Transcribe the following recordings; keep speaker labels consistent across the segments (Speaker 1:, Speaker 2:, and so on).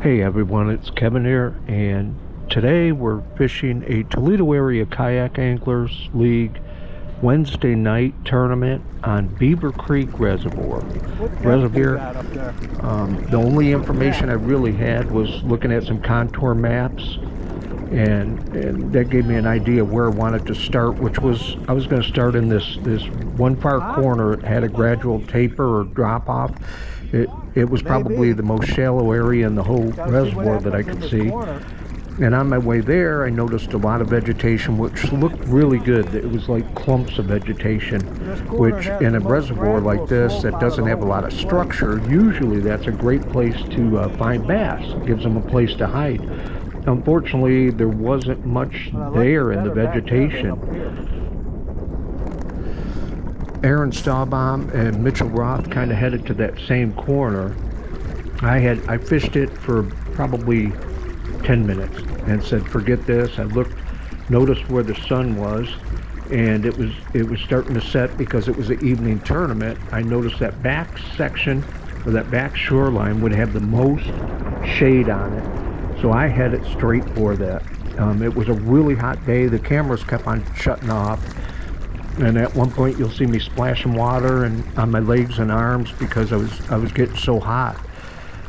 Speaker 1: Hey everyone, it's Kevin here, and today we're fishing a Toledo area kayak anglers league Wednesday night tournament on Beaver Creek reservoir. The only information I really had was looking at some contour maps, and that gave me an idea where I wanted to start, which was I was going to start in this one far corner. It had a gradual taper or drop off. It was probably the most shallow area in the whole reservoir that I could see. And on my way there, I noticed a lot of vegetation, which looked really good. It was like clumps of vegetation, which in a reservoir like this that doesn't have a lot of structure, usually that's a great place to find bass. It gives them a place to hide. Unfortunately, there wasn't much there in the vegetation. Aaron Stahlbaum and Mitchell Roth kind of headed to that same corner. I fished it for probably 10 minutes and said, forget this. I noticed where the sun was, and it was starting to set because it was an evening tournament. I noticed that back section, or that back shoreline, would have the most shade on it. So I headed straight for that. It was a really hot day. The cameras kept on shutting off. And at one point you'll see me splashing water and on my legs and arms because I was getting so hot.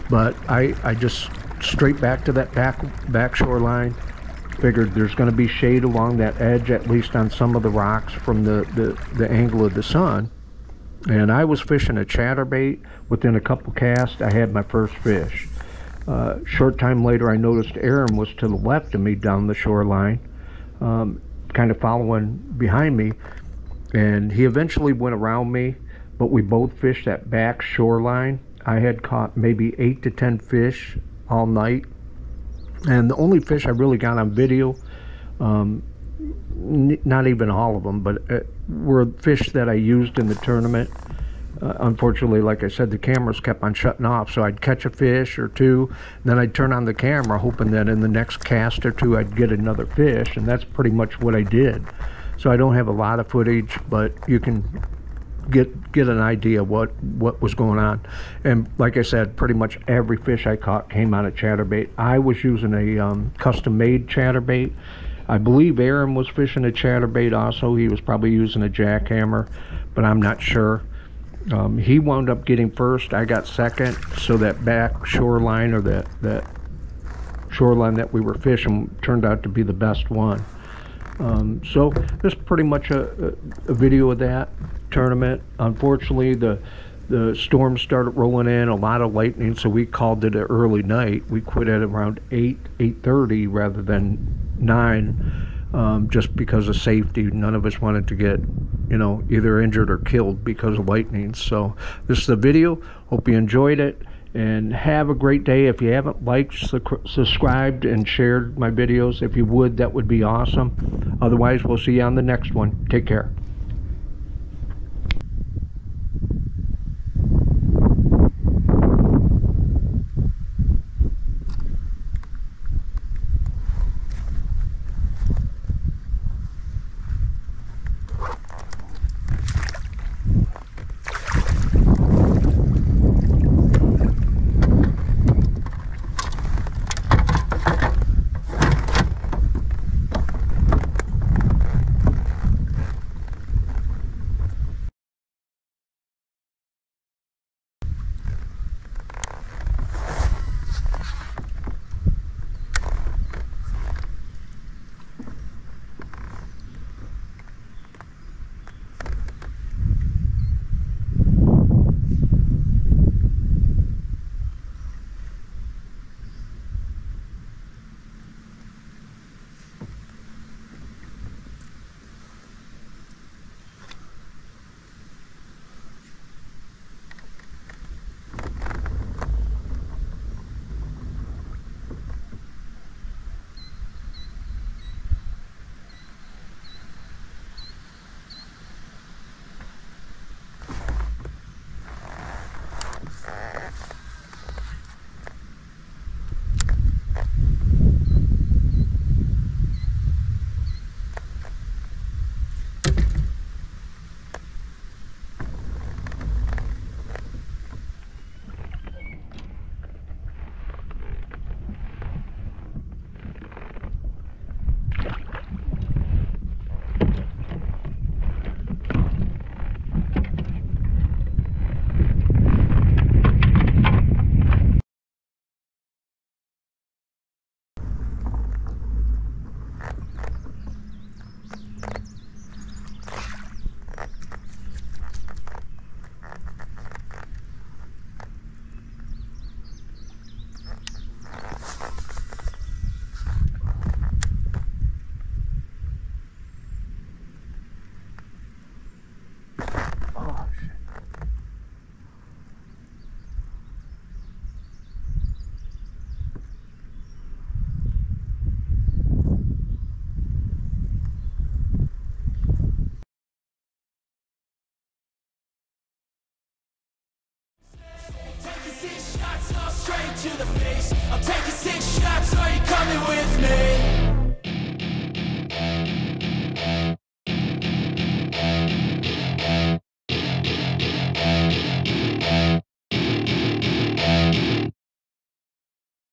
Speaker 1: But I just straight back to that back shoreline. Figured there's going to be shade along that edge, at least on some of the rocks from the angle of the sun. And I was fishing a chatterbait. Within a couple casts I had my first fish. Short time later I noticed Aaron was to the left of me down the shoreline, kind of following behind me. And he eventually went around me, but we both fished that back shoreline. I had caught maybe 8 to 10 fish all night, and the only fish I really got on video, not even all of them, but were fish that I used in the tournament. Unfortunately, like I said, the cameras kept on shutting off, so I'd catch a fish or two, and then I'd turn on the camera hoping that in the next cast or two I'd get another fish, and that's pretty much what I did. So I don't have a lot of footage, but you can get an idea what was going on. And like I said, pretty much every fish I caught came on a chatterbait. I was using a custom-made chatterbait. I believe Aaron was fishing a chatterbait also. He was probably using a jackhammer, but I'm not sure. He wound up getting first. I got second. So that back shoreline, or that shoreline that we were fishing, turned out to be the best one. So this is pretty much a video of that tournament. Unfortunately, the storm started rolling in, a lot of lightning, so we called it an early night. We quit at around 8:30 rather than 9, just because of safety. None of us wanted to get, either injured or killed because of lightning. So this is the video. Hope you enjoyed it. And have a great day. If you haven't liked, subscribed, and shared my videos, if you would, that would be awesome. Otherwise, we'll see you on the next one. Take care.
Speaker 2: face. I'm taking 6 shots, are you coming with me?